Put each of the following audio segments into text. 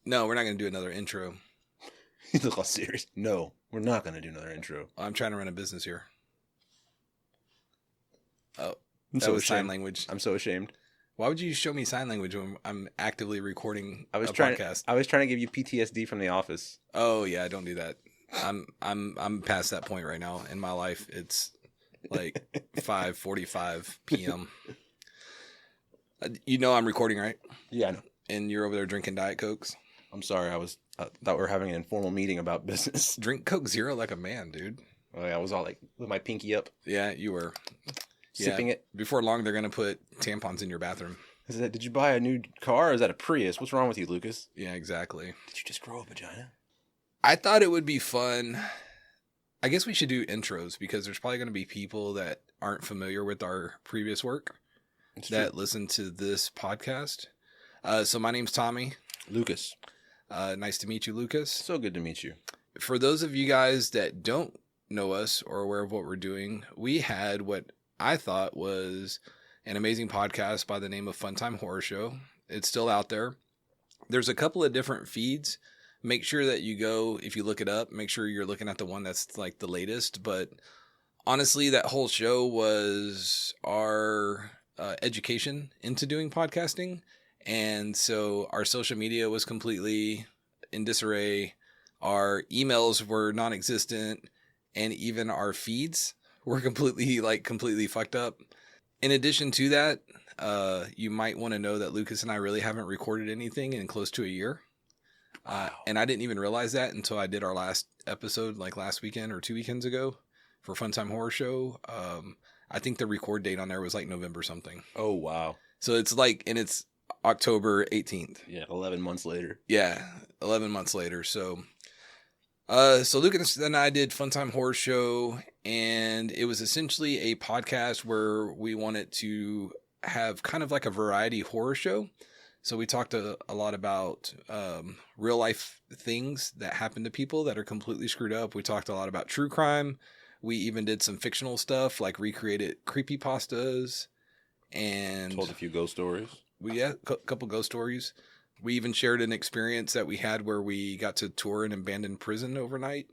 No, we're not going to do another intro. You look all serious. No, we're not going to do another intro. I'm trying to run a business here. Oh, I'm that so was sign ashamed. language. I'm so ashamed. Why would you show me sign language when I'm actively recording I was a trying. podcast? I was trying to give you PTSD from The Office. Oh yeah, don't do that. I'm past that point right now in my life. It's like 5:45 p.m. You know I'm recording, right? Yeah, I know. And you're over there drinking Diet Cokes. I'm sorry. I thought we were having an informal meeting about business. Drink Coke Zero like a man, dude. Oh, yeah, I was all like with my pinky up, Yeah, you were. sipping it. Before long, they're gonna put tampons in your bathroom. Did you buy a new car or is that a Prius? What's wrong with you, Lucas? Yeah, exactly. Did you just grow a vagina? I thought it would be fun. I guess we should do intros because there's probably going to be people that aren't familiar with our previous work that listen to this podcast. So my name's Tommy. Lucas. Nice to meet you, Lucas. So good to meet you. For those of you guys that don't know us or aware of what we're doing, we had what I thought was an amazing podcast by the name of Funtime Horror Show. It's still out there. There's a couple of different feeds. Make sure that you go, if you look it up, make sure you're looking at the one that's like the latest. But honestly, that whole show was our education into doing podcasting. And so our social media was completely in disarray. Our emails were non-existent. And even our feeds were completely fucked up. In addition to that, you might want to know that Lucas and I really haven't recorded anything in close to a year. And I didn't even realize that until I did our last episode, like last weekend or 2 weekends ago for Funtime Horror Show. I think the record date on there was like November something. Oh, wow. So it's like, and it's October 18th. Yeah, 11 months later. Yeah, 11 months later. So Lucas and I did Funtime Horror Show, and it was essentially a podcast where we wanted to have kind of like a variety horror show. So we talked a lot about real life things that happen to people that are completely screwed up. We talked a lot about true crime. We even did some fictional stuff, like recreated creepypastas, and Told a few ghost stories. a couple ghost stories. We even shared an experience that we had where we got to tour an abandoned prison overnight.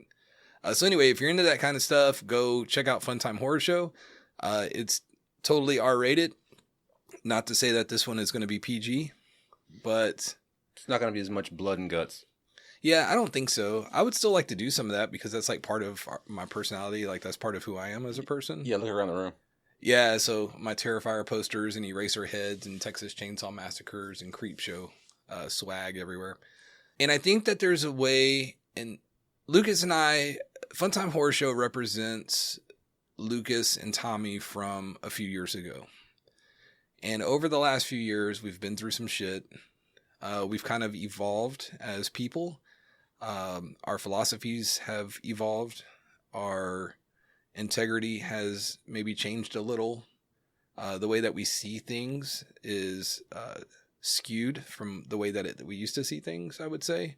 So anyway, if you're into that kind of stuff, go check out Funtime Horror Show. It's totally R-rated. Not to say that this one is going to be PG, but It's not going to be as much blood and guts. yeah, I don't think so. I would still like to do some of that because that's like part of my personality. Like that's part of who I am as a person. Yeah, look around the room. Yeah, so my Terrifier posters and Eraser heads and Texas Chainsaw Massacres and Creepshow swag everywhere. And I think that there's a way, and Lucas and I, Funtime Horror Show represents Lucas and Tommy from a few years ago. And over the last few years, we've been through some shit. We've kind of evolved as people. Our philosophies have evolved. Our integrity has maybe changed a little. The way that we see things is skewed from the way that we used to see things, I would say.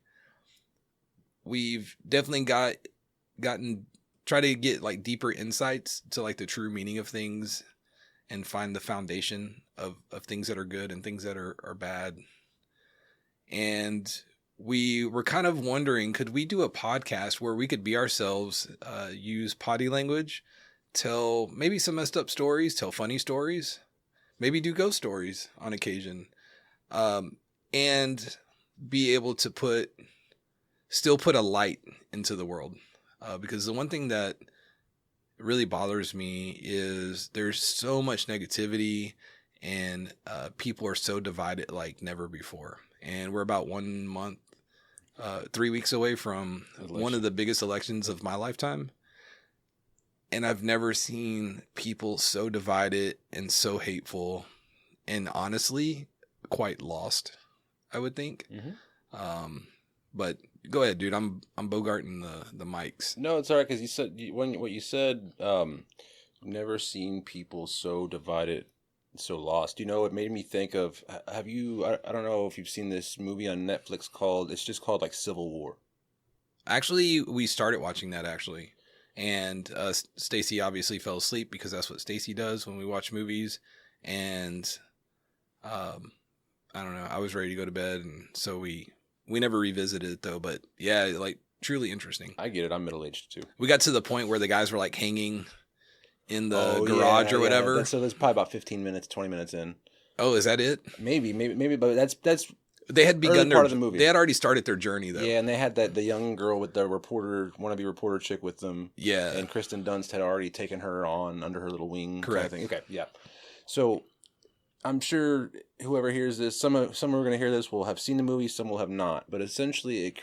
We've definitely try to get like deeper insights to like the true meaning of things and find the foundation of things that are good and things that are bad. And we were kind of wondering, could we do a podcast where we could be ourselves, use potty language, tell maybe some messed up stories, tell funny stories, maybe do ghost stories on occasion, and be able to still put a light into the world. Because the one thing that really bothers me is there's so much negativity and people are so divided like never before. And we're about 1 month, 3 weeks away from one of the biggest elections of my lifetime. And I've never seen people so divided and so hateful and honestly quite lost, I would think. Mm-hmm. But go ahead, dude. I'm bogarting the mics. No, it's all right because you said what you said. Never seen people so divided, so lost. You know, it made me think of. Have you? I don't know if you've seen this movie on Netflix called. It's just called like Civil War. Actually, we started watching that actually, and Stacy obviously fell asleep because that's what Stacy does when we watch movies, and I don't know. I was ready to go to bed, and so we We never revisited it though, but yeah, like truly interesting. I get it. I'm middle aged too. We got to the point where the guys were like hanging in the garage or whatever. So that's probably about 15 minutes, 20 minutes in. Oh, is that it? Maybe, but that's they had begun part of the movie. They had already started their journey though. Yeah, and they had the young girl with the wannabe reporter chick with them. Yeah, and Kristen Dunst had already taken her on under her little wing. Correct. Kind of thing. Okay, yeah. So I'm sure whoever hears this, some are going to hear this will have seen the movie, some will have not. But essentially, it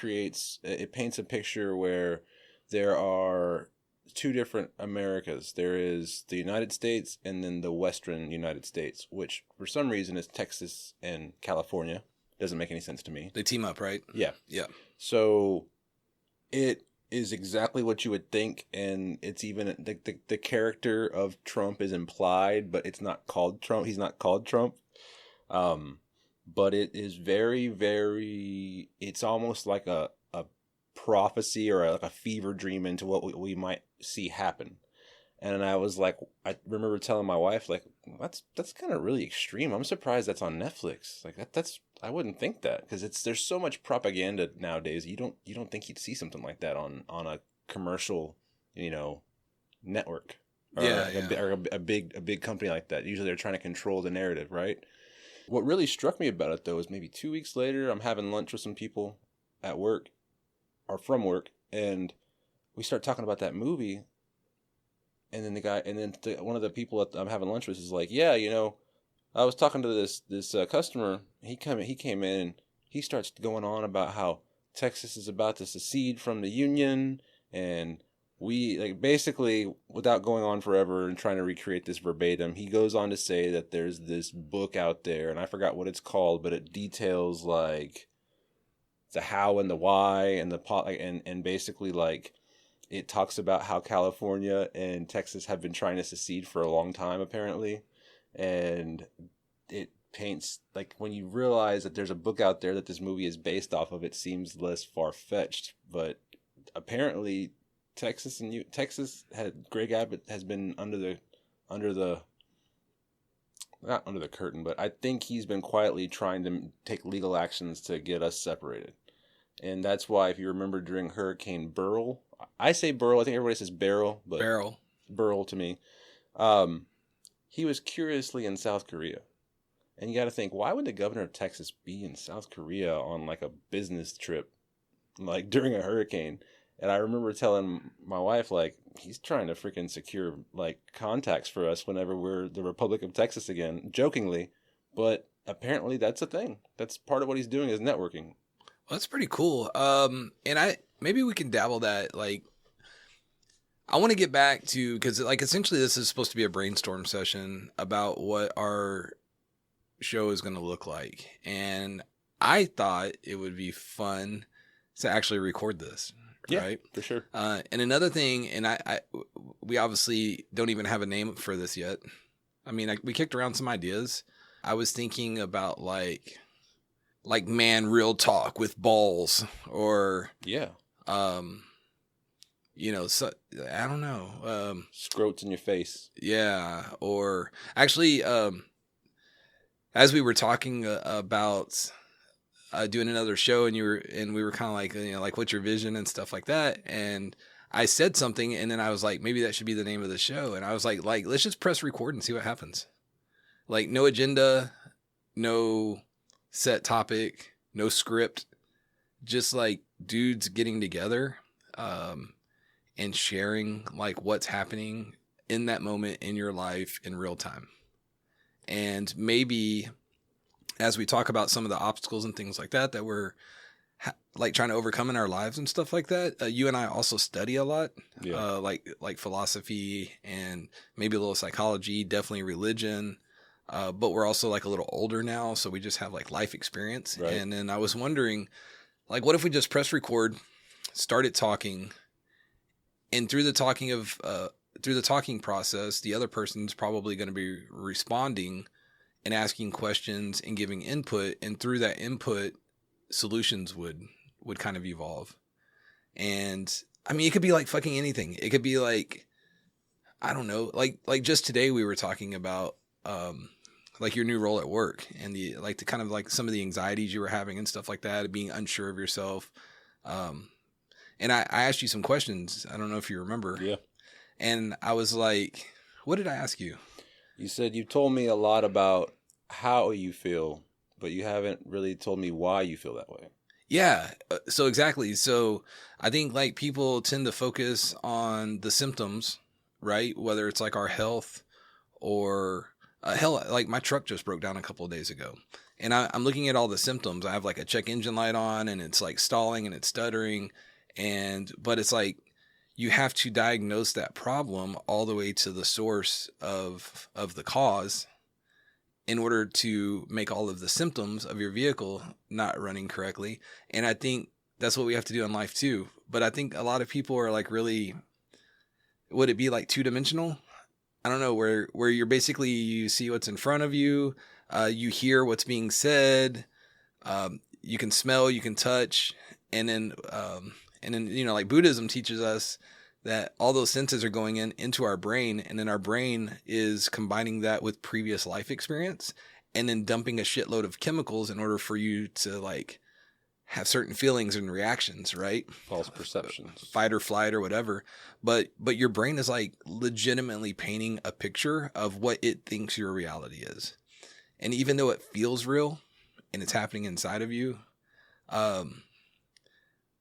paints a picture where there are two different Americas. There is the United States and then the Western United States, which for some reason is Texas and California. Doesn't make any sense to me. They team up, right? Yeah. Yeah. So it is exactly what you would think, and it's even the character of Trump is implied, but it's not called Trump. He's not called Trump. But it is very, very, it's almost like a prophecy or like a fever dream into what we might see happen. And I was like, I remember telling my wife, like, that's kind of really extreme. I'm surprised that's on Netflix. Like that's I wouldn't think that, because there's so much propaganda nowadays. You don't think you'd see something like that on a commercial, network. Or a big company like that. Usually they're trying to control the narrative, right? What really struck me about it though is maybe 2 weeks later, I'm having lunch with some people at work or from work, and we start talking about that movie. And then one of the people that I'm having lunch with is like, yeah, I was talking to this customer. He came in and he starts going on about how Texas is about to secede from the Union, and we like basically, without going on forever and trying to recreate this verbatim, he goes on to say that there's this book out there, and I forgot what it's called, but it details like the how and the why and and basically like it talks about how California and Texas have been trying to secede for a long time apparently, and it paints like when you realize that there's a book out there that this movie is based off of, it seems less far-fetched, but apparently Texas Greg Abbott has been under the not under the curtain, but I think he's been quietly trying to take legal actions to get us separated. And that's why, if you remember during Hurricane Beryl, I say Beryl, I think everybody says Beryl, but Beryl to me, he was curiously in South Korea. And you got to think, why would the governor of Texas be in South Korea on like a business trip, like during a hurricane? And I remember telling my wife, like, he's trying to freaking secure like contacts for us whenever we're the Republic of Texas again, jokingly. But apparently that's a thing. That's part of what he's doing is networking. Well, that's pretty cool. And maybe we can dabble that. Like, I want to get back to, because like essentially this is supposed to be a brainstorm session about what our show is going to look like. And I thought it would be fun to actually record this. Yeah, right? For sure. And another thing, and we obviously don't even have a name for this yet. I mean, we kicked around some ideas. I was thinking about like man, real talk with balls, or yeah, so I don't know, scrotes in your face. Yeah, or actually, as we were talking about doing another show, and we were kind of like, like, what's your vision and stuff like that, and I said something, and then I was like, maybe that should be the name of the show, and I was like let's just press record and see what happens. Like, no agenda, no set topic, no script, just like dudes getting together and sharing like what's happening in that moment in your life in real time. And maybe as we talk about some of the obstacles and things like that we're like trying to overcome in our lives and stuff like that, you and I also study a lot, like philosophy and maybe a little psychology, definitely religion. But we're also like a little older now, so we just have like life experience. Right. And then I was wondering, like, what if we just press record, started talking, and through the talking process, the other person's probably going to be responding and asking questions and giving input, and through that input, solutions would kind of evolve. And I mean, it could be like fucking anything. It could be like, I don't know, like just today we were talking about like your new role at work and the kind of like some of the anxieties you were having and stuff like that, being unsure of yourself. And I asked you some questions. I don't know if you remember. Yeah. And I was like, what did I ask you? You said you told me a lot about how you feel, but you haven't really told me why you feel that way. Yeah. So exactly. So I think like people tend to focus on the symptoms, right? Whether it's like our health or hell, like my truck just broke down a couple of days ago. And I'm looking at all the symptoms. I have like a check engine light on and it's like stalling and it's stuttering. But it's like you have to diagnose that problem all the way to the source of the cause in order to make all of the symptoms of your vehicle not running correctly. And I think that's what we have to do in life too. But I think a lot of people are like really, would it be like 2-dimensional? I don't know, where you're basically, you see what's in front of you, you hear what's being said, you can smell, you can touch, and then you know, like Buddhism teaches us that all those senses are going into our brain, and then our brain is combining that with previous life experience, and then dumping a shitload of chemicals in order for you to like have certain feelings and reactions, right? False perceptions. Fight or flight or whatever. But your brain is like legitimately painting a picture of what it thinks your reality is. And even though it feels real and it's happening inside of you,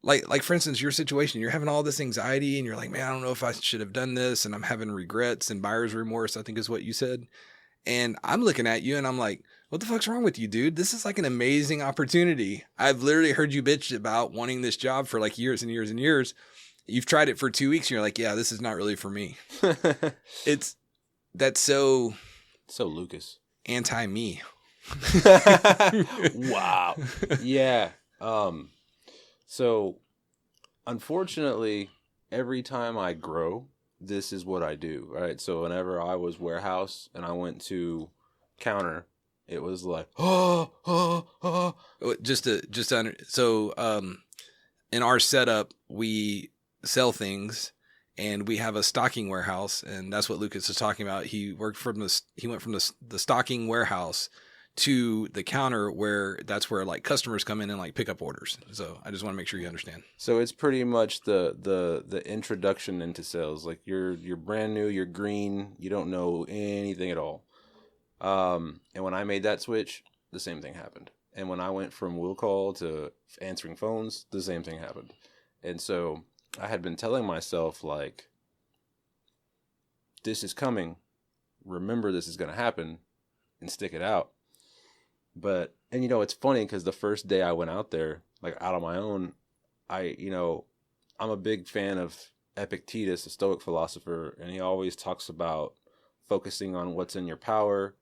like for instance, your situation, you're having all this anxiety and you're like, man, I don't know if I should have done this. And I'm having regrets and buyer's remorse, I think is what you said. And I'm looking at you and I'm like, what the fuck's wrong with you, dude? This is like an amazing opportunity. I've literally heard you bitch about wanting this job for like years and years and years. You've tried it for 2 weeks and you're like, yeah, this is not really for me. That's so Lucas. Anti-me. Wow. Yeah. So unfortunately, every time I grow, this is what I do, right? So whenever I was warehouse and I went to counter, it was like, in our setup, we sell things and we have a stocking warehouse, and that's what Lucas is talking about. He went from the stocking warehouse to the counter, where that's where like customers come in and like pick up orders. So I just want to make sure you understand. So it's pretty much the introduction into sales. Like you're brand new, you're green, you don't know anything at all. And when I made that switch, the same thing happened. And when I went from will call to answering phones, the same thing happened. And so I had been telling myself, like, this is coming. Remember, this is going to happen, and stick it out. But, and you know, it's funny because the first day I went out there, like out on my own, I'm a big fan of Epictetus, a Stoic philosopher, and he always talks about focusing on what's in your power,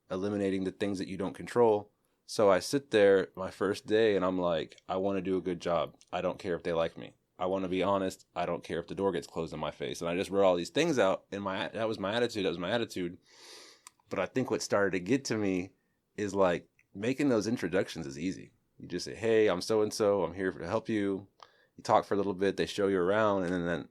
eliminating the things that you don't control. So I sit there my first day and I'm like, I want to do a good job. I don't care if they like me. I want to be honest. I don't care if the door gets closed in my face. And I just wrote all these things out, and that was my attitude. But I think what started to get to me is like, making those introductions is easy. You just say, hey, I'm so-and-so. I'm here to help you. You talk for a little bit. They show you around. And then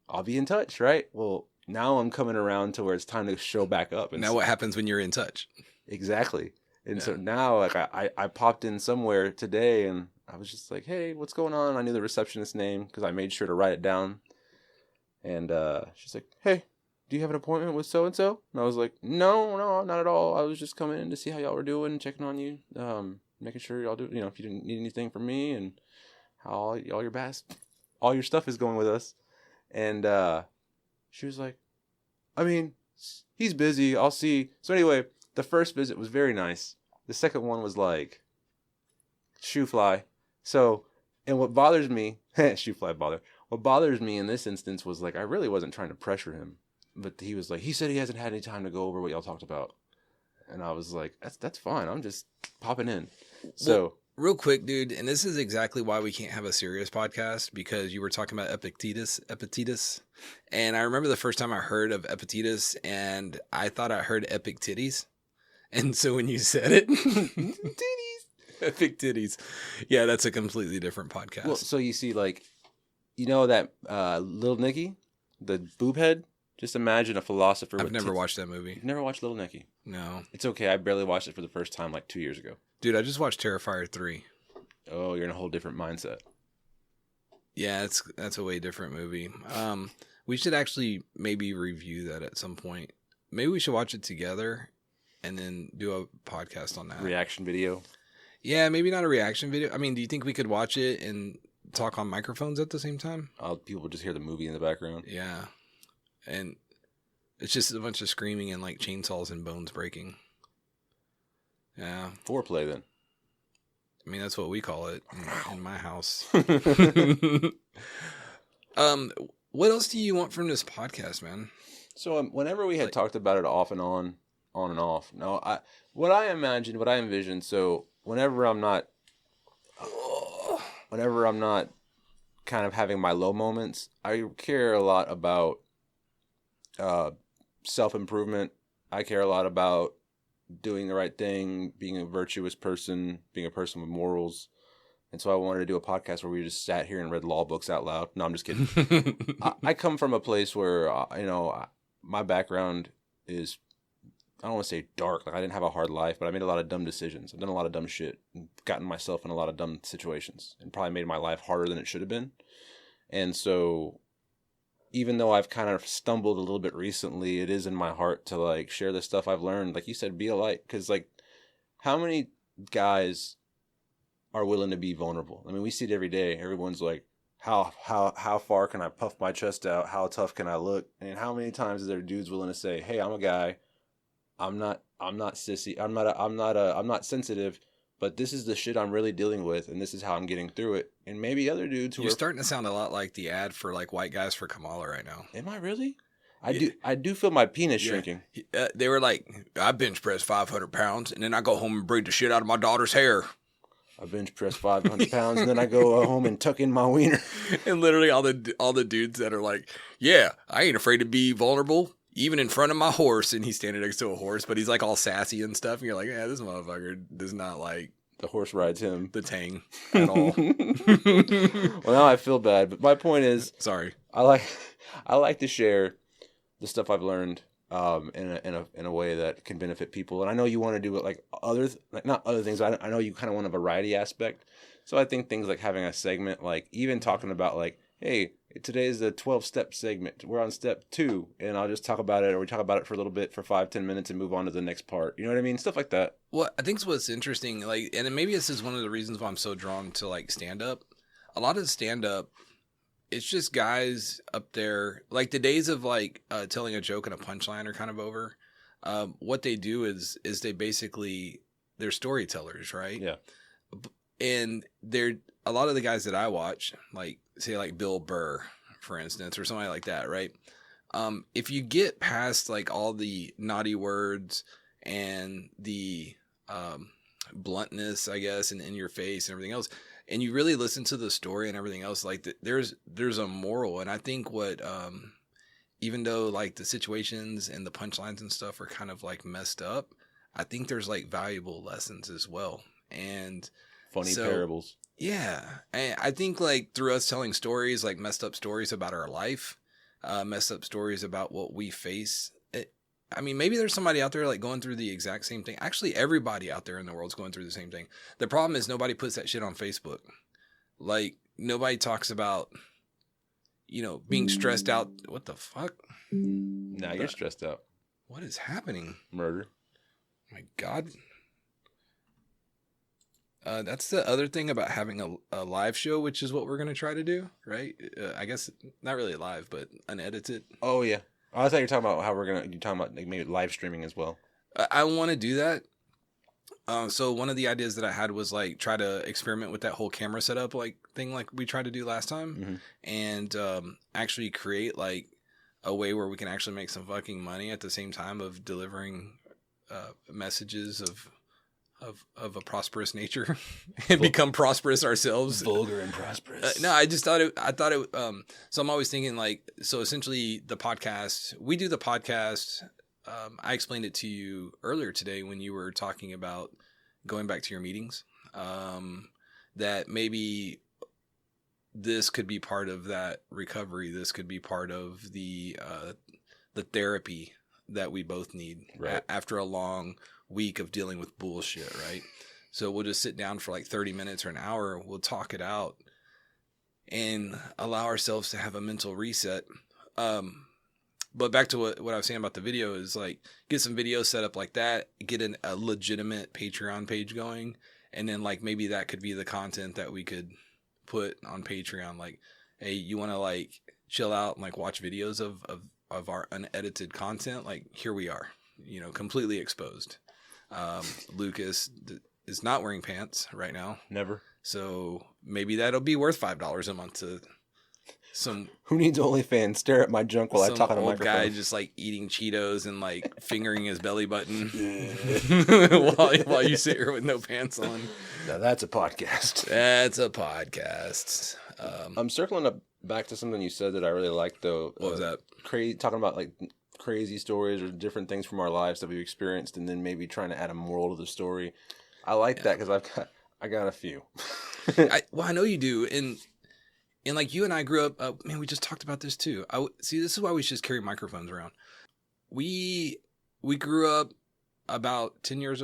I'll be in touch, right? Well, now I'm coming around to where it's time to show back up. And now what happens when you're in touch? Exactly. And so now like I popped in somewhere today and I was just like, hey, what's going on? I knew the receptionist's name because I made sure to write it down. And she's like, hey, do you have an appointment with so-and-so? And I was like, no, not at all. I was just coming in to see how y'all were doing, checking on you, making sure y'all do, if you didn't need anything from me and how all your stuff is going with us. And she was like, I mean, he's busy. I'll see. So anyway, the first visit was very nice. The second one was like, shoe fly. So, and what bothers me, shoe fly bother. What bothers me in this instance was like, I really wasn't trying to pressure him. But he was like, he said he hasn't had any time to go over what y'all talked about. And I was like, that's fine. I'm just popping in. So well, real quick, dude, and this is exactly why we can't have a serious podcast, because you were talking about Epictetus. And I remember the first time I heard of Epictetus and I thought I heard epic titties. And so when you said it, titties, epic titties. Yeah, that's a completely different podcast. Well, so you see, like, that Little Nicky, the boob head? Just imagine a philosopher. I've never watched that movie. You've never watched Little Nicky? No. It's okay. I barely watched it for the first time like 2 years ago. Dude, I just watched Terrifier 3. Oh, you're in a whole different mindset. Yeah, that's a way different movie. We should actually maybe review that at some point. Maybe we should watch it together and then do a podcast on that. Reaction video? Yeah, maybe not a reaction video. I mean, do you think we could watch it and talk on microphones at the same time? People just hear the movie in the background. Yeah. And it's just a bunch of screaming and like chainsaws and bones breaking. Yeah. Foreplay then. I mean, that's what we call it in my house. What else do you want from this podcast, man? So whenever we had talked about it off and on and off. No, what I envisioned. So whenever I'm not kind of having my low moments, I care a lot about self-improvement. I care a lot about doing the right thing, being a virtuous person, being a person with morals. And so I wanted to do a podcast where we just sat here and read law books out loud. No, I'm just kidding. I come from a place where, my background is, I don't want to say dark. Like I didn't have a hard life, but I made a lot of dumb decisions. I've done a lot of dumb shit and gotten myself in a lot of dumb situations and probably made my life harder than it should have been. And so even though I've kind of stumbled a little bit recently, it is in my heart to like share the stuff I've learned. Like you said, be a light. Cause like how many guys are willing to be vulnerable? I mean, we see it every day. Everyone's like, how far can I puff my chest out? How tough can I look? And how many times is there dudes willing to say, hey, I'm a guy. I'm not sissy. I'm not sensitive, but this is the shit I'm really dealing with. And this is how I'm getting through it. And maybe other dudes who You're starting to sound a lot like the ad for like white guys for Kamala right now. Am I really? I do feel my penis shrinking. They were like, I bench press 500 pounds and then I go home and braid the shit out of my daughter's hair. I bench press 500 pounds and then I go home and tuck in my wiener. And literally all the dudes that are like, yeah, I ain't afraid to be vulnerable, even in front of my horse. And he's standing next to a horse, but he's like all sassy and stuff. And you're like, yeah, this motherfucker does not like the horse rides him. The tang at all. Well, now I feel bad, but my point is, sorry. I like to share the stuff I've learned in a way that can benefit people. And I know you want to do it like not other things. I know you kind of want a variety aspect. So I think things like having a segment, like even talking about like, hey, today is the 12-step segment. We're on step 2, and I'll just talk about it, or we talk about it for a little bit for 5-10 minutes and move on to the next part. You know what I mean? Stuff like that. Well, I think what's interesting, like, and maybe this is one of the reasons why I'm so drawn to like stand up. A lot of stand up, it's just guys up there, like the days of like telling a joke and a punchline are kind of over. What they do is they basically, they're storytellers, right? Yeah. And they're, a lot of the guys that I watch, like say like Bill Burr, for instance, or somebody like that, right? If you get past like all the naughty words and the bluntness, I guess, and in your face and everything else, and you really listen to the story and everything else, like there's a moral. And I think what, even though like the situations and the punchlines and stuff are kind of like messed up, I think there's like valuable lessons as well. And funny parables. Yeah. And I think like through us telling stories, like messed up stories about our life, messed up stories about what we face. I mean, maybe there's somebody out there like going through the exact same thing. Actually, everybody out there in the world is going through the same thing. The problem is nobody puts that shit on Facebook. Like nobody talks about, being stressed out. What the fuck? Now you're stressed out. What is happening? Murder. Oh my God. That's the other thing about having a live show, which is what we're going to try to do, right? I guess not really live, but unedited. Oh, yeah. Oh, I thought you were talking about how you're talking about like maybe live streaming as well. I want to do that. So one of the ideas that I had was like try to experiment with that whole camera setup like thing like we tried to do last time, and actually create like a way where we can actually make some fucking money at the same time of delivering messages of a prosperous nature and become prosperous ourselves. Vulgar and prosperous. No, I thought it, so I'm always thinking like, so essentially the podcast, we do the podcast. I explained it to you earlier today when you were talking about going back to your meetings, that maybe this could be part of that recovery. This could be part of the the therapy that we both need Right. after a long week of dealing with bullshit, right? So we'll just sit down for like 30 minutes or an hour. We'll talk it out and allow ourselves to have a mental reset. But back to what I was saying about the video is like, get some videos set up like that, get a legitimate Patreon page going. And then like, maybe that could be the content that we could put on Patreon. Like, hey, you want to like chill out and like watch videos of our unedited content? Like, here we are, completely exposed. Lucas is not wearing pants right now. Never. So maybe that'll be worth $5 a month to some. Who needs OnlyFans? Stare at my junk while I talk on a old microphone. guy just like eating Cheetos and like fingering his belly button Yeah. while you sit here with no pants on. Now that's a podcast. That's a podcast. I'm circling back to something you said that I really liked, though. What was that? Talking about like crazy stories or different things from our lives that we've experienced, and then maybe trying to add a moral to the story. I like that because I got a few. I know you do, and like you and I grew up. Man, we just talked about this too. See, this is why we should just carry microphones around. We grew up about 10 years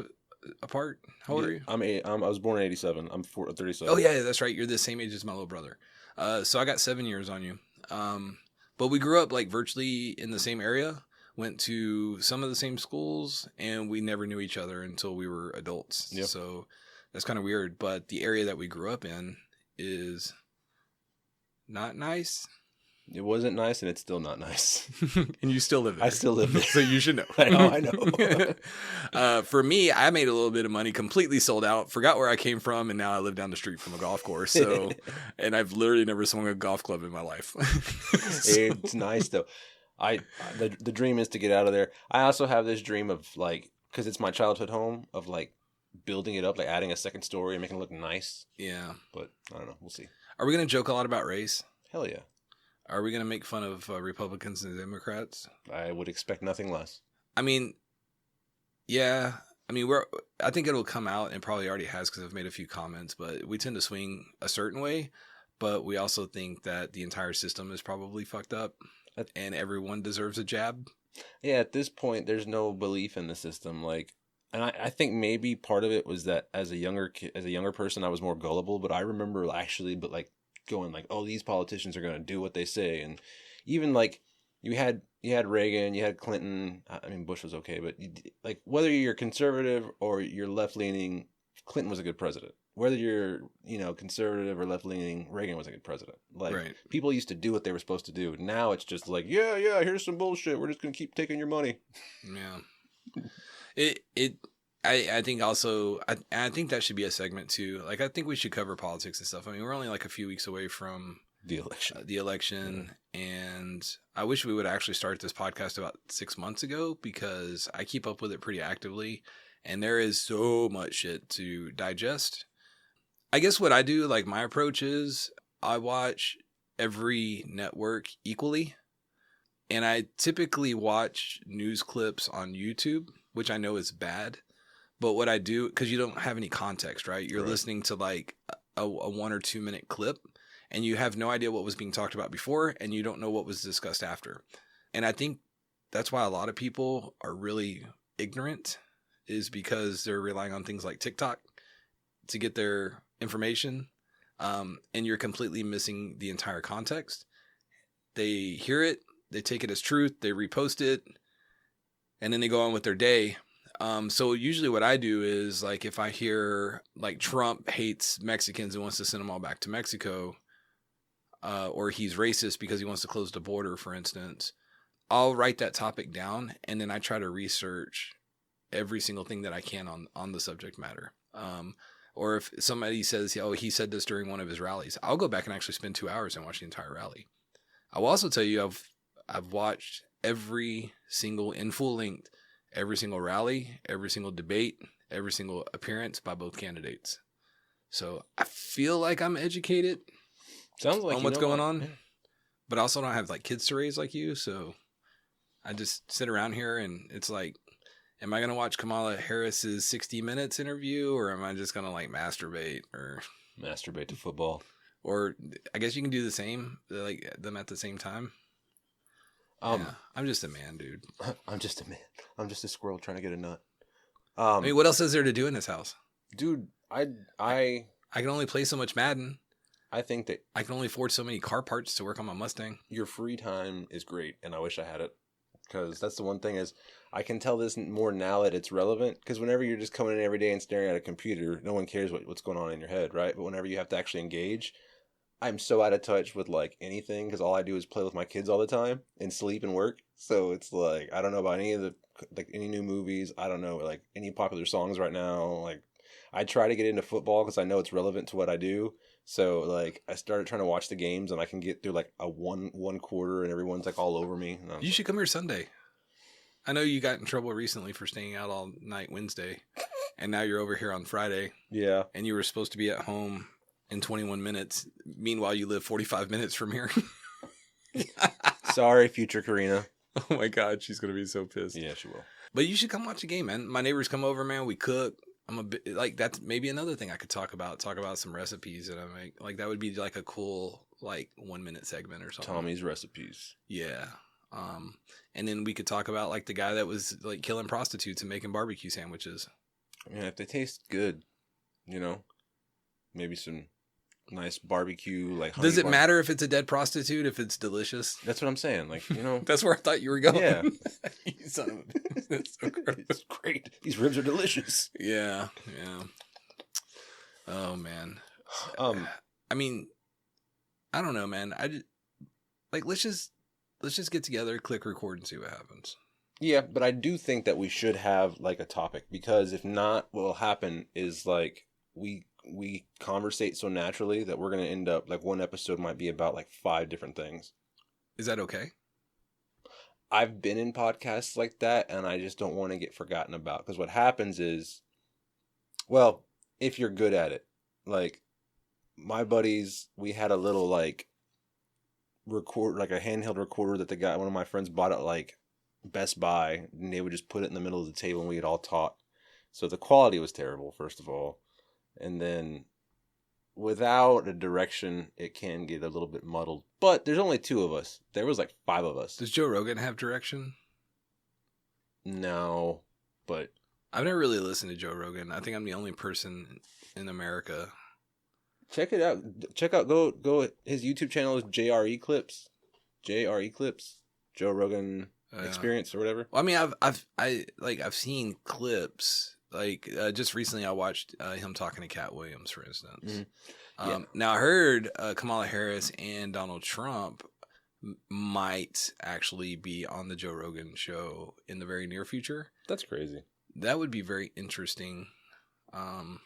apart. How old are you? I was born in 87. I'm 37. Oh yeah, that's right. You're the same age as my little brother. So I got 7 years on you. But we grew up like virtually in the same area. Went to some of the same schools, and we never knew each other until we were adults. Yep. So that's kind of weird. But the area that we grew up in is not nice. It wasn't nice, and it's still not nice. And you still live there. I still live there. So you should know. I know. For me, I made a little bit of money, completely sold out, forgot where I came from, and now I live down the street from a golf course. So, and I've literally never swung a golf club in my life. It's nice though. The dream is to get out of there. I also have this dream of like, because it's my childhood home, of like building it up, like adding a second story and making it look nice. Yeah. But I don't know. We'll see. Are we going to joke a lot about race? Hell yeah. Are we going to make fun of Republicans and Democrats? I would expect nothing less. I mean, yeah. I mean, I think it'll come out, and probably already has because I've made a few comments, but we tend to swing a certain way. But we also think that the entire system is probably fucked up and everyone deserves a jab. Yeah, at this point, there's no belief in the system. Like, and I think maybe part of it was that as a younger person, I was more gullible. But I remember actually, going like, oh, these politicians are going to do what they say, and even like you had Reagan, you had Clinton. I mean, Bush was okay, but like whether you're conservative or you're left leaning, Clinton was a good president. Whether you're conservative or left leaning, Reagan was a good president. Like Right. People used to do what they were supposed to do. Now it's just like, yeah, here's some bullshit. We're just gonna keep taking your money. Yeah. I think also, I think that should be a segment too. Like, I think we should cover politics and stuff. I mean, we're only like a few weeks away from The election. And I wish we would actually start this podcast about 6 months ago, because I keep up with it pretty actively, and there is so much shit to digest. I guess what I do, like my approach is, I watch every network equally, and I typically watch news clips on YouTube, which I know is bad. But what I do, because you don't have any context, right? You're listening to like a 1 or 2 minute clip, and you have no idea what was being talked about before, and you don't know what was discussed after. And I think that's why a lot of people are really ignorant, is because they're relying on things like TikTok to get their information. And you're completely missing the entire context. They hear it, they take it as truth, they repost it, and then they go on with their day. So usually what I do is, like, if I hear like Trump hates Mexicans and wants to send them all back to Mexico, or he's racist because he wants to close the border, for instance, I'll write that topic down, and then I try to research every single thing that I can on the subject matter. Or if somebody says, oh, he said this during one of his rallies, I'll go back and actually spend 2 hours and watch the entire rally. I will also tell you, I've watched every single, in full length, every single rally, every single debate, every single appearance by both candidates. So I feel like I'm educated Sounds like on what's going on, Yeah. but I also don't have like kids to raise like you. So I just sit around here, and it's like, am I going to watch Kamala Harris's 60 Minutes interview, or am I just going to like masturbate to football? Or I guess you can do the same, like them at the same time. Yeah, I'm just a man, dude. I'm just a man. I'm just a squirrel trying to get a nut. I mean, what else is there to do in this house? Dude, I can only play so much Madden. I think that I can only afford so many car parts to work on my Mustang. your free time is great, and I wish I had it. Because that's the one thing is, I can tell this more now that it's relevant. Because whenever you're just coming in every day and staring at a computer, no one cares what's going on in your head, right? But whenever you have to actually engage, I'm so out of touch with like anything because all I do is play with my kids all the time and sleep and work. So it's like I don't know about any of the like any new movies. I don't know like any popular songs right now. Like I try to get into football because I know it's relevant to what I do. So like I started trying to watch the games and I can get through like a one quarter and everyone's like all over me. You should come here Sunday. I know you got in trouble recently for staying out all night Wednesday, and now you're over here on Friday. Yeah, and you were supposed to be at home in 21 minutes. Meanwhile, you live 45 minutes from here. Sorry, future Karina. Oh my God, she's gonna be so pissed. Yeah, she will. But you should come watch a game, man. My neighbors come over, man. We cook. I'm a bit like that's maybe another thing I could talk about. Talk about some recipes that I make. Like that would be like a cool like 1 minute segment or something. Tommy's recipes. Yeah. And then we could talk about like the guy that was like killing prostitutes and making barbecue sandwiches. Yeah, if they taste good, you know, maybe some nice barbecue. Like, does it matter if it's a dead prostitute if it's delicious? That's what I'm saying. Like, you know, that's where I thought you were going. Yeah, you son of a bitch. That's so gross. It's great. These ribs are delicious. Yeah, yeah. Oh man. I mean, I don't know, man. I just, like let's just get together, click record, and see what happens. Yeah, but I do think that we should have like a topic because if not, what will happen is like we conversate so naturally that we're gonna end up like one episode might be about like 5 different things. Is that okay? I've been in podcasts like that, and I just don't want to get forgotten about because what happens is, well, if you're good at it, like my buddies, we had a little like record like a handheld recorder that one of my friends bought at like Best Buy, and they would just put it in the middle of the table and we'd all talk. So the quality was terrible, first of all, and then without a direction it can get a little bit muddled. But there's only 2 of us. There was like 5 of us. Does Joe Rogan have direction? No, but I've never really listened to Joe Rogan. I think I'm the only person in America. Check it out. Go. His YouTube channel is JRE Clips. JRE Clips. Joe Rogan Experience or whatever. Well, I mean, I've seen clips. Like just recently, I watched him talking to Cat Williams, for instance. Mm-hmm. Now I heard Kamala Harris and Donald Trump might actually be on the Joe Rogan show in the very near future. That's crazy. That would be very interesting. I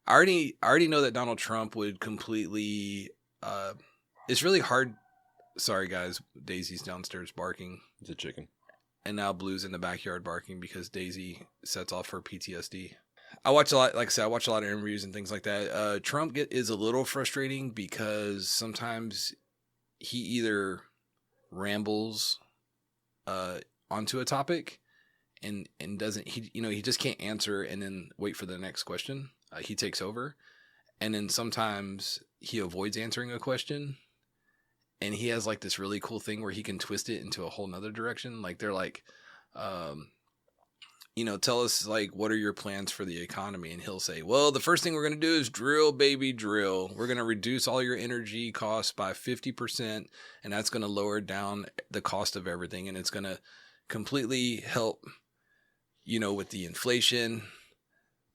already know that Donald Trump would completely. It's really hard. Sorry, guys. Daisy's downstairs barking. It's a chicken. And now Blue's in the backyard barking because Daisy sets off her PTSD. I watch a lot. Like I said, I watch a lot of interviews and things like that. Trump is a little frustrating because sometimes he either rambles onto a topic and doesn't. He just can't answer and then wait for the next question. He takes over, and then sometimes he avoids answering a question, and he has like this really cool thing where he can twist it into a whole nother direction. Like they're like, tell us like, what are your plans for the economy? And he'll say, well, the first thing we're going to do is drill, baby, drill. We're going to reduce all your energy costs by 50%. And that's going to lower down the cost of everything. And it's going to completely help, with the inflation.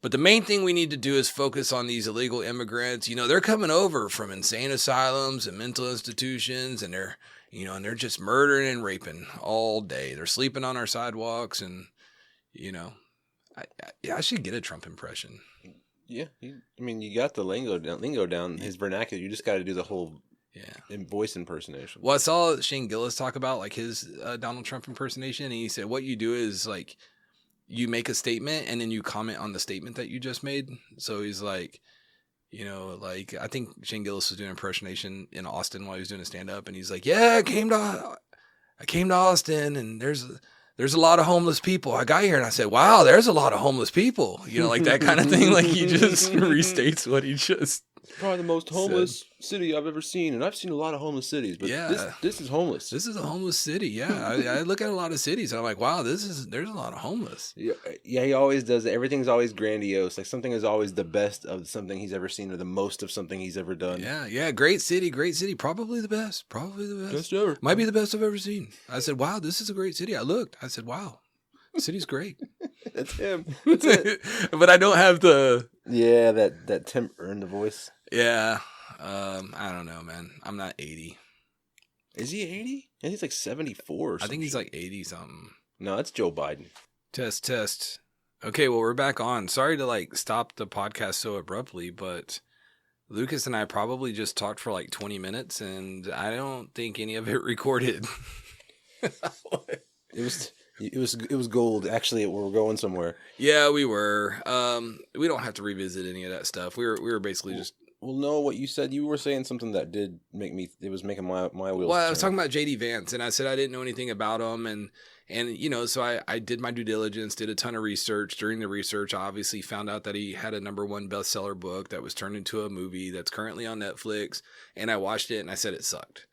But the main thing we need to do is focus on these illegal immigrants. They're coming over from insane asylums and mental institutions, and they're just murdering and raping all day. They're sleeping on our sidewalks, and I should get a Trump impression. Yeah, you got the lingo down, his vernacular. You just got to do the whole voice impersonation. Well, I saw Shane Gillis talk about like his Donald Trump impersonation, and he said what you do is like, you make a statement and then you comment on the statement that you just made. So he's like, I think Shane Gillis was doing an impersonation in Austin while he was doing a stand-up, and he's like, yeah, I came to Austin, and there's a lot of homeless people. I got here and I said, wow, there's a lot of homeless people. Like that kind of thing. Like he just restates what he just It's probably the most homeless city I've ever seen, and I've seen a lot of homeless cities, but this is homeless. This is a homeless city. Yeah, I look at a lot of cities and I'm like, wow, there's a lot of homeless. Yeah, he always does it. Everything's always grandiose. Like something is always the best of something he's ever seen, or the most of something he's ever done. Yeah. Great city. Probably the best. Best ever. Might be the best I've ever seen. I said, wow, this is a great city. I looked. I said, wow, the city's great. That's him. That's it. But I don't have the that Tim earned the voice. Yeah. I don't know, man. I'm not 80. Is he 80? I think he's like 74 or something. I think he's like 80 something. No, that's Joe Biden. Test. Okay, well, we're back on. Sorry to like stop the podcast so abruptly, but Lucas and I probably just talked for like 20 minutes and I don't think any of it recorded. It was gold. Actually, we were going somewhere. Yeah, we were. We don't have to revisit any of that stuff. We were basically just. Well, no, what you said, you were saying something that did make me. It was making my wheels. Well, I was talking about JD Vance, and I said I didn't know anything about him, and you know, so I did my due diligence, did a ton of research. During the research, I obviously found out that he had a #1 bestseller book that was turned into a movie that's currently on Netflix, and I watched it, and I said it sucked.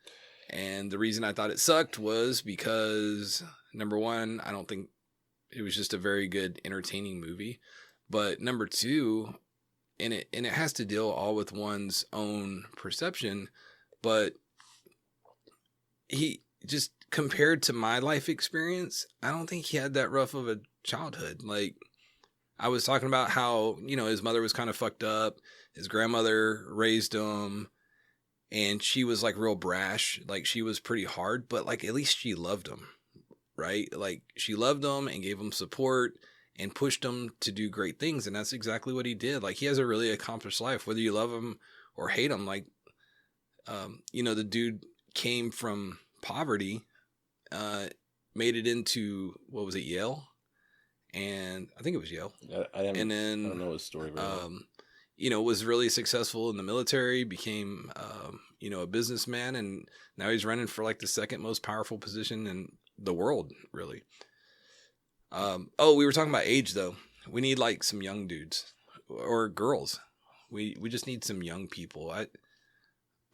And the reason I thought it sucked was because, #1, I don't think it was just a very good, entertaining movie. But #2, and it has to deal all with one's own perception. But he just, compared to my life experience, I don't think he had that rough of a childhood. Like, I was talking about how, you know, his mother was kind of fucked up. His grandmother raised him. And she was like real brash. Like, she was pretty hard, but like at least she loved him, right? Like, she loved him and gave him support and pushed him to do great things. And that's exactly what he did. Like, he has a really accomplished life, whether you love him or hate him. Like, you know, the dude came from poverty, made it into, what was it, Yale? And I think it was Yale. I don't know his story very well. You know, was really successful in the military, became, you know, a businessman, and now he's running for like the second most powerful position in the world, really. We were talking about age, though. We need like some young dudes or girls. We just need some young people.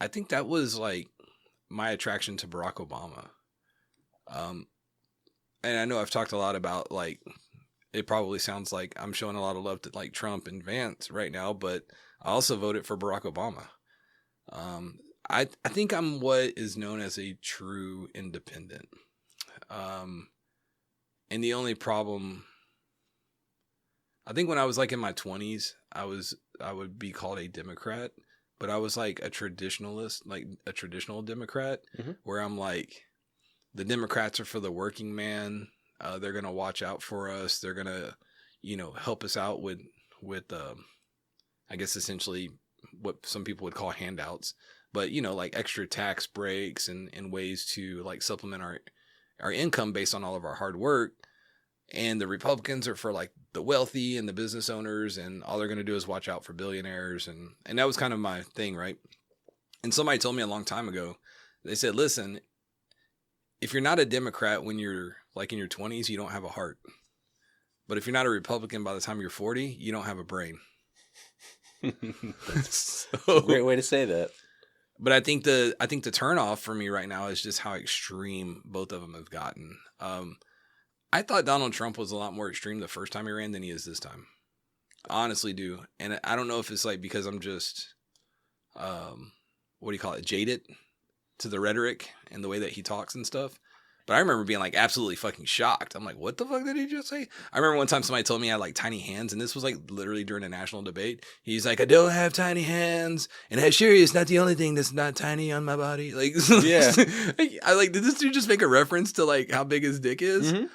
I think that was like my attraction to Barack Obama. And I know I've talked a lot about like, it probably sounds like I'm showing a lot of love to like Trump and Vance right now, but I also voted for Barack Obama. I think I'm what is known as a true independent. And the only problem, I think when I was like in my 20s, I would be called a Democrat, but I was like a traditionalist, like a traditional Democrat, where I'm like, the Democrats are for the working man. They're going to watch out for us. They're going to, you know, help us out with I guess essentially what some people would call handouts, but, you know, like extra tax breaks and ways to like supplement our income based on all of our hard work. And the Republicans are for like the wealthy and the business owners, and all they're going to do is watch out for billionaires. And that was kind of my thing, right? And somebody told me a long time ago, they said, listen, if you're not a Democrat when you're like in your 20s, you don't have a heart. But if you're not a Republican by the time you're 40, you don't have a brain. That's a great way to say that. But I think the turnoff for me right now is just how extreme both of them have gotten. I thought Donald Trump was a lot more extreme the first time he ran than he is this time. I honestly do. And I don't know if it's like because I'm just, jaded to the rhetoric and the way that he talks and stuff. But I remember being like absolutely fucking shocked. I'm like, what the fuck did he just say? I remember one time somebody told me I had like tiny hands, and this was like literally during a national debate. He's like, I don't have tiny hands, and Hashiri is not the only thing that's not tiny on my body. Like, yeah, I like, did this dude just make a reference to like how big his dick is? Mm-hmm.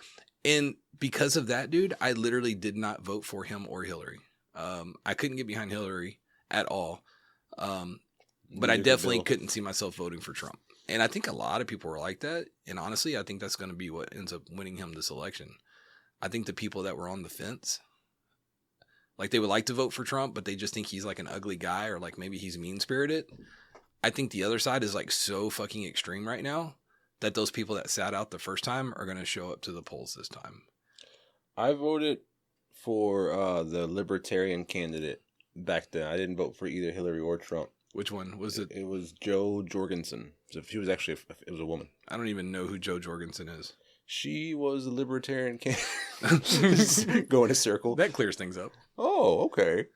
And because of that, dude, I literally did not vote for him or Hillary. I couldn't get behind Hillary at all. But I definitely couldn't see myself voting for Trump. And I think a lot of people were like that. And honestly, I think that's going to be what ends up winning him this election. I think the people that were on the fence, like they would like to vote for Trump, but they just think he's like an ugly guy or like maybe he's mean-spirited. I think the other side is like so fucking extreme right now that those people that sat out the first time are going to show up to the polls this time. I voted for the Libertarian candidate. back then. I didn't vote for either Hillary or Trump. Which one was it? It was Joe Jorgensen. So she was actually it was a woman. I don't even know who Joe Jorgensen is. She was a libertarian candidate. Go in a circle. That clears things up. Oh, okay.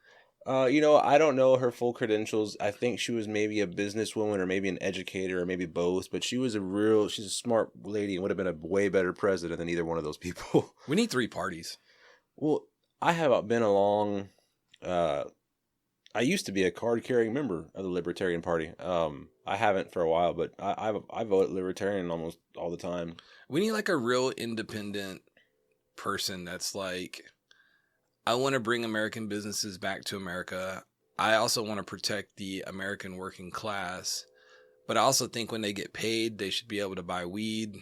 I don't know her full credentials. I think she was maybe a businesswoman or maybe an educator or maybe both, but she's a smart lady and would have been a way better president than either one of those people. We need 3 parties. Well, I have been along, I used to be a card-carrying member of the Libertarian Party. I haven't for a while, but I vote Libertarian almost all the time. We need like a real independent person that's like, I want to bring American businesses back to America. I also want to protect the American working class, but I also think when they get paid, they should be able to buy weed.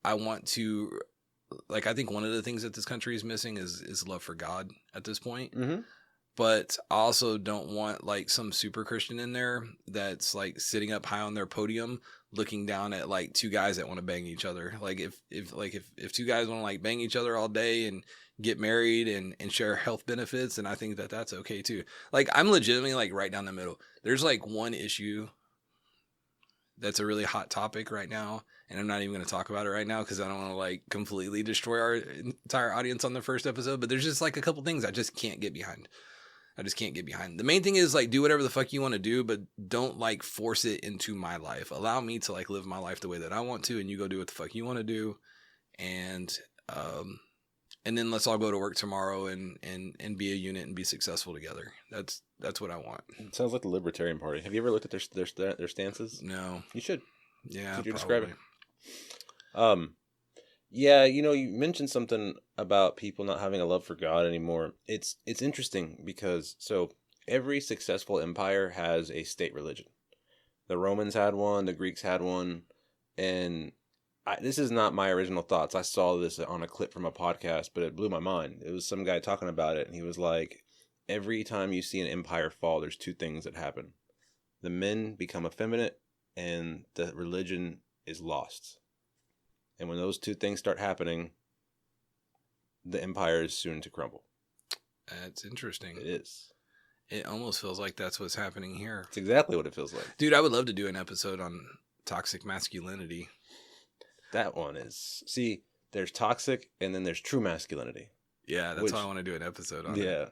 I want to, like, I think one of the things that this country is missing is love for God at this point. Mm-hmm. But I also don't want like some super Christian in there that's like sitting up high on their podium looking down at like 2 guys that want to bang each other. Like if 2 guys want to like bang each other all day and get married and share health benefits, and I think that that's okay too. Like I'm legitimately like right down the middle. There's like one issue that's a really hot topic right now, and I'm not even going to talk about it right now because I don't want to like completely destroy our entire audience on the first episode, but there's just like a couple things I just can't get behind. The main thing is like do whatever the fuck you want to do, but don't like force it into my life. Allow me to like live my life the way that I want to, and you go do what the fuck you want to do. And then let's all go to work tomorrow and be a unit and be successful together. That's what I want. It sounds like the Libertarian Party. Have you ever looked at their stances? No. You should. Yeah. Could you describe it? Yeah, you mentioned something about people not having a love for God anymore. It's interesting because every successful empire has a state religion. The Romans had one, the Greeks had one, and this is not my original thoughts. I saw this on a clip from a podcast, but it blew my mind. It was some guy talking about it, and he was like, every time you see an empire fall, there's 2 things that happen. The men become effeminate, and the religion is lost. And when those 2 things start happening, the empire is soon to crumble. That's interesting. It is. It almost feels like that's what's happening here. It's exactly what it feels like. Dude, I would love to do an episode on toxic masculinity. That one is... See, there's toxic and then there's true masculinity. Yeah, that's why I want to do an episode on it. Yeah.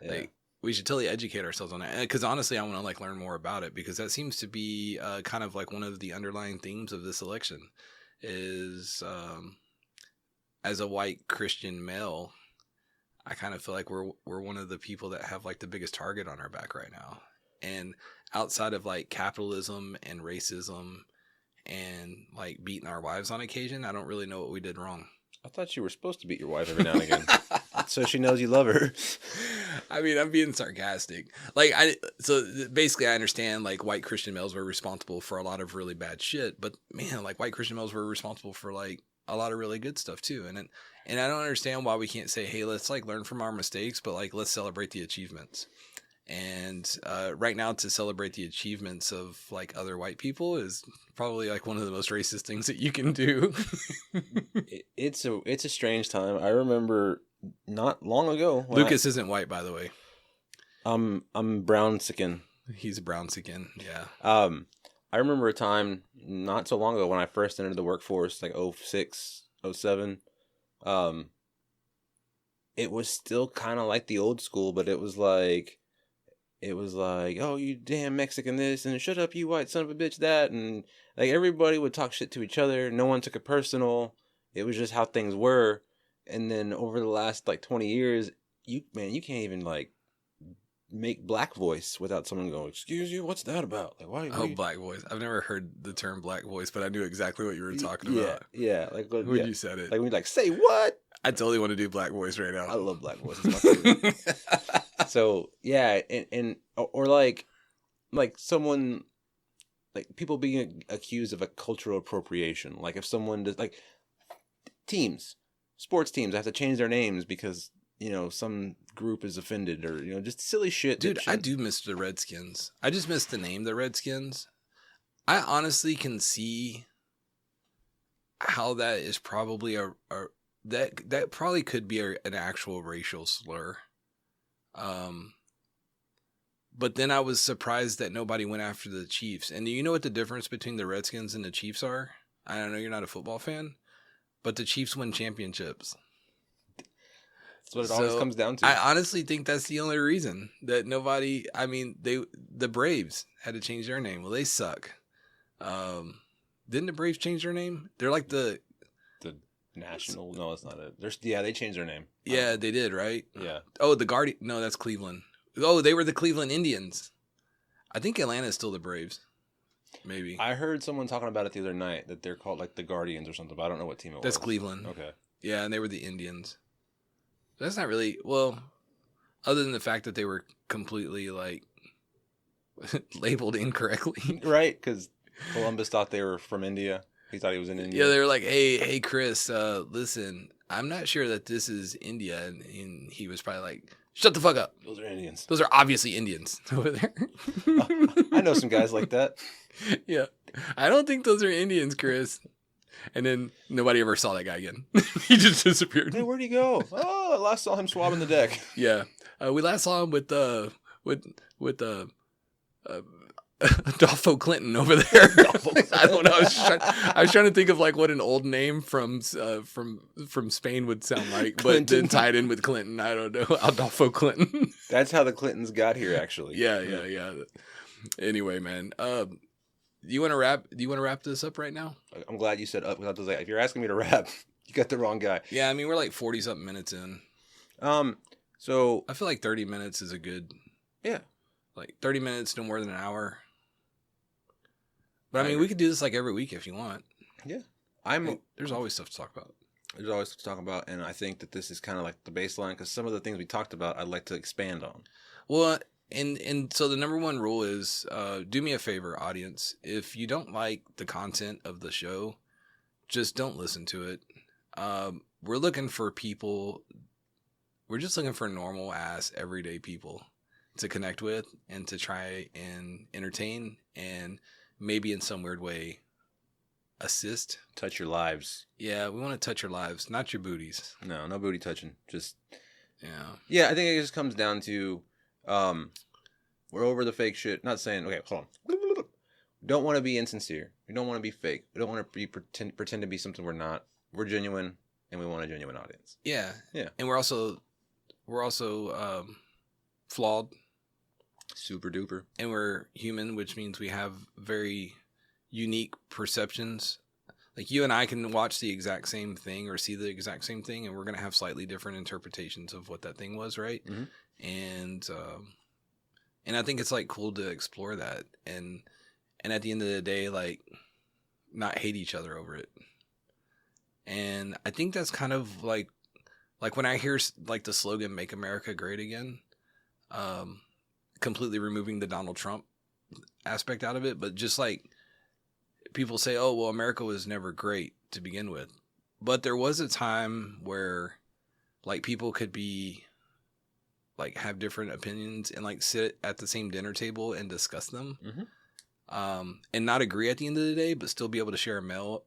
Like, we should totally educate ourselves on it. Because honestly, I want to like learn more about it because that seems to be kind of like one of the underlying themes of this election is as a white Christian male, I kind of feel like we're one of the people that have like the biggest target on our back right now. And outside of like capitalism and racism and like beating our wives on occasion, I don't really know what we did wrong. I thought you were supposed to beat your wife every now and again. So she knows you love her. I mean, I'm being sarcastic. Like, so basically I understand like white Christian males were responsible for a lot of really bad shit, but man, like white Christian males were responsible for like a lot of really good stuff too. And I don't understand why we can't say, hey, let's like learn from our mistakes, but like, let's celebrate the achievements. And right now to celebrate the achievements of like other white people is probably like one of the most racist things that you can do. It's a strange time. I remember not long ago. Lucas isn't white, by the way. I'm brown skin. He's brown skin. Yeah. I remember a time not so long ago when I first entered the workforce, like 06, 07. It was still kind of like the old school, but it was like, oh, you damn Mexican this, and shut up, you white son of a bitch that, and like everybody would talk shit to each other. No one took it personal. It was just how things were. And then over the last like 20 years, you can't even like make black voice without someone going, excuse you, what's that about? Like, why? Oh, black voice. I've never heard the term black voice, but I knew exactly what you were talking about. Yeah. Like when you said it. Like when you like, say what? I totally want to do black voice right now. I love black voice. It's my favorite. So yeah, or like someone, like people being accused of a cultural appropriation. Like if someone does, like sports teams have to change their names because some group is offended, or just silly shit. Dude, I do miss the Redskins. I just miss the name, the Redskins. I honestly can see how that is probably that probably could be an actual racial slur. But then I was surprised that nobody went after the Chiefs. And do you know what the difference between the Redskins and the Chiefs are? I don't know, you're not a football fan, but the Chiefs win championships. That's what it always comes down to. I honestly think that's the only reason that nobody. I mean, the Braves had to change their name. Well, they suck. Didn't the Braves change their name? They're like the National. No, that's not it. They changed their name. Yeah, they did, right? Yeah. Oh, the Guardian. No, that's Cleveland. Oh, they were the Cleveland Indians. I think Atlanta is still the Braves. Maybe. I heard someone talking about it the other night that they're called like the Guardians or something, but I don't know what team it was. That's Cleveland. Okay. Yeah, and they were the Indians. That's not really, well, other than the fact that they were completely like labeled incorrectly. Right, because Columbus thought they were from India. He thought he was in India. Yeah, they were like, hey, Chris, listen, I'm not sure that this is India. And he was probably like, shut the fuck up. Those are Indians. Those are obviously Indians over there. I know some guys like that. Yeah. I don't think those are Indians, Chris. And then nobody ever saw that guy again. He just disappeared. Hey, where'd he go? Oh, I last saw him swabbing the deck. Yeah. We last saw him with Adolfo Clinton over there. I don't know. I was trying to think of like what an old name from Spain would sound like, Clinton. but then tied in with Clinton. I don't know. Adolfo Clinton. That's how the Clintons got here, actually. Yeah. Anyway, man. Do you want to wrap this up right now? I'm glad you said up. Because I was like, if you're asking me to rap, you got the wrong guy. Yeah, I mean we're like 40-something minutes in. So I feel like 30 minutes is a good. Yeah. Like 30 minutes, no more than an hour. But I mean, we could do this like every week if you want. Yeah. There's always stuff to talk about. There's always stuff to talk about, and I think that this is kind of like the baseline because some of the things we talked about, I'd like to expand on. Well, and so the number one rule is, do me a favor, audience. If you don't like the content of the show, just don't listen to it. We're looking for people. We're just looking for normal ass everyday people to connect with and to try and entertain and maybe in some weird way assist. Touch your lives. Yeah, we want to touch your lives, not your booties. No booty touching. Just yeah. I think it just comes down to we're over the fake shit. Not saying okay, hold on. We don't want to be insincere. We don't want to be fake. We don't want to be pretend to be something we're not. We're genuine and we want a genuine audience. Yeah. Yeah. And we're also flawed. Super duper. And we're human, which means we have very unique perceptions. Like you and I can watch the exact same thing or see the exact same thing, and we're going to have slightly different interpretations of what that thing was, right? Mm-hmm. And I think it's like cool to explore that, and at the end of the day, like not hate each other over it. And I think that's kind of like when I hear like the slogan "Make America Great Again." Completely removing the Donald Trump aspect out of it, but just like people say, oh, well, America was never great to begin with. But there was a time where like people could be like have different opinions and like sit at the same dinner table and discuss them. Mm-hmm. And not agree at the end of the day, but still be able to share a meal.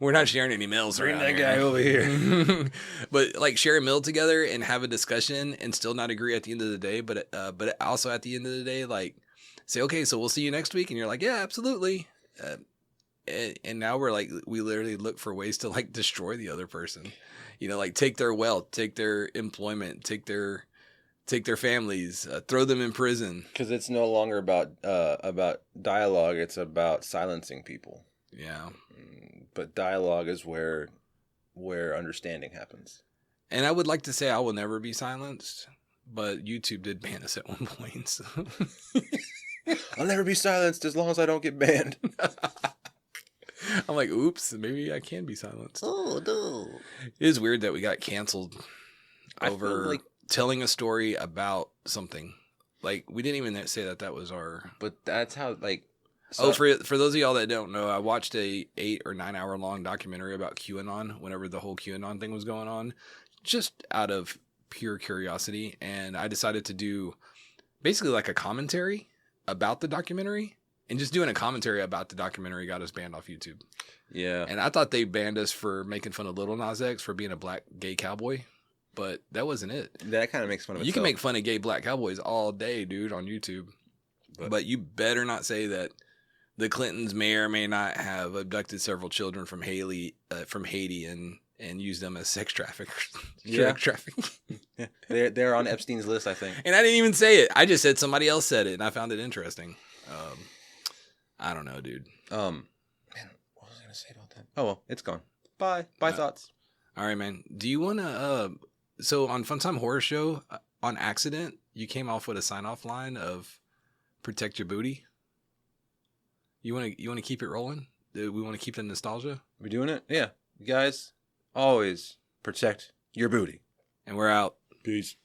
We're not sharing any meals. Bring around that here. guy over here. But like share a meal together and have a discussion and still not agree at the end of the day. But also at the end of the day, like say, okay, so we'll see you next week. And you're like, yeah, absolutely. And now we're like, we literally look for ways to like destroy the other person, like take their wealth, take their employment, take their families, throw them in prison. Because it's no longer about dialogue. It's about silencing people. Yeah. But dialogue is where understanding happens. And I would like to say I will never be silenced, but YouTube did ban us at one point. So. I'll never be silenced as long as I don't get banned. I'm like, oops, maybe I can be silenced. Oh, no. It is weird that we got canceled over like telling a story about something. Like, we didn't even say that was our... But that's how, like... So... Oh, for those of y'all that don't know, I watched a 8 or 9 hour long documentary about QAnon whenever the whole QAnon thing was going on, just out of pure curiosity. And I decided to do basically like a commentary about the documentary. And just doing a commentary about the documentary got us banned off YouTube. Yeah. And I thought they banned us for making fun of Little Nas X for being a black gay cowboy. but that wasn't it. That kind of makes fun of You can itself. make fun of gay black cowboys all day, dude, on YouTube. But you better not say that the Clintons may or may not have abducted several children from Haiti and used them as sex traffickers. Yeah. Trafficking. Yeah. They're on Epstein's list, I think. And I didn't even say it. I just said somebody else said it, and I found it interesting. I don't know, dude. Man, what was I gonna say about that? Oh well, it's gone. Bye. Bye thoughts. All right, man. Do you want to? So on Funtime Horror Show, on accident, you came off with a sign-off line of "Protect your booty." You want to keep it rolling? Do we want to keep the nostalgia? We doing it? Yeah, you guys. Always protect your booty. And we're out. Peace.